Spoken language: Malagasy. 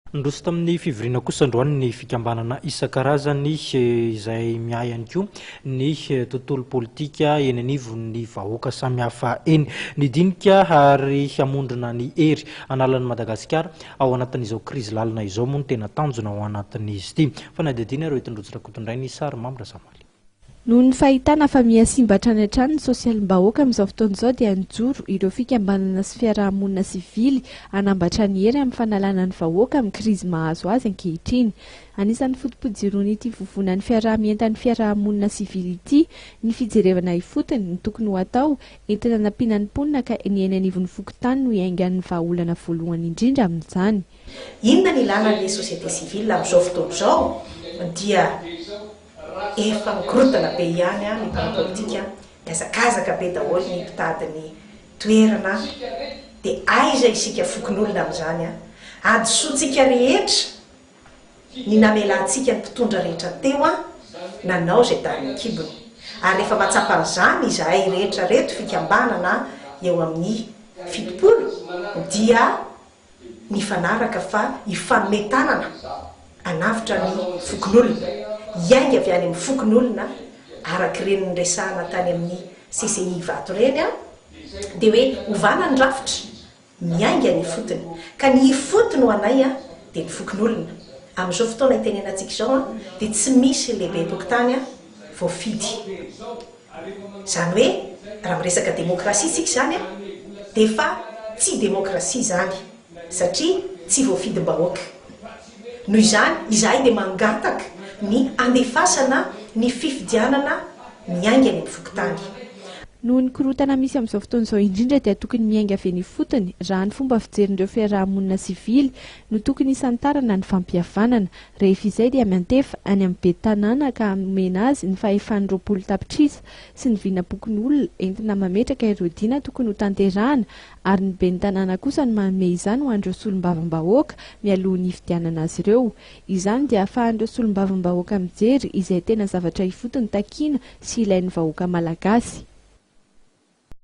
Ndroso tamin'ny fivirina kosa androany ny fikambanana isan-karazany izay miahy ihany koa ny tontolo politika eny anivon'ny vahoaka samihafa eny. Nidinika ary hamondrona ny hery analan'i Madagasikara ao anatin'izao krizy lalina izao moa no tena tanjona ao anatin'izy ity. Fanadidina ireo itondrotsy rakotondray ny sary Mamra Samaly. Noho ny fahitana fa mihasimba hatrany hatrany ny sosialim-bahoaka amin'izao fotoana izao dia nijoro ireo fikambanana sy fiarahamonina sivily hanambatra ny hery amin'ny fanalana ny vahoaka amin'ny krizy mahazo azy ankehitriny. Anisan'ny fotompodiron'ny ity vovonan'ny fiarahamientan'ny fiarahamonina sivily ity ny fijerevana ifotony ny tokony ho atao entina nampiana ny mponina ka ny eny anivon'ny fokontany no hiaingan'ny vahaolana voalohany indrindra amin'izany. Inona ny ilanan'ny société civile amin'izao fotoana izao dia efa mikorotana be ihany ny parapolitika, miazakazaka be daholo ny mpitady ny toerana, dia aiza isika fokon'olona amin'izany adysoantsika rehetra ny namelantsika ny mpitondra rehetra teo nanao izay tany kibony, ary rehefa mahatsapa an'izany izahay rehetra reto fikambanana eo amin'ny 70 dia ny fanaraka fa ifanometanana anavitra ny fokon'olona, iainga avy any amin'ny fokon'olona araka ireny resahana tany amin'ny CCI vato ireny dia hoe ovana ny rafitra miainga ny fotony, ka ny fotony ho anay dia ny fokon'olona. Amin'izao fotoana itenenantsika izao dia tsy misy lehibe tokotany voafidy. Izany hoe raha miresaka demokrasia isika zany dia efa tsy demokrasia zany satria tsy voafidim-bahoaka. Noho izany izahay dia mangataka ny andefasana ny fifidianana miainga ny fokontany. Noho ny korotana misy amin'izao fotoana izao indrindra dia tokony miainga avy ny fotony raha ny fomba fijerindreo fiarahamonina sivily no tokony isantarana ny fampihavanana. Rehefa izay dia miantefa any amin'ny be tanàna ka omena azy ny fahefan'ny 20 tapitrisa sy ny vinam-pokon'olona entina mametraka ireo diana tokony ho tanterahana, ary ny ben'ny tanàna kosa no manome izany ho an'ireo solombavam-bahoaka mialohan'ny hifidianana azy ireo. Izany dia ahafahan'ireo solombavam-bahoaka mijery izay tena zavatra ifotony takiana sy ilain'ny vahoaka malagasy.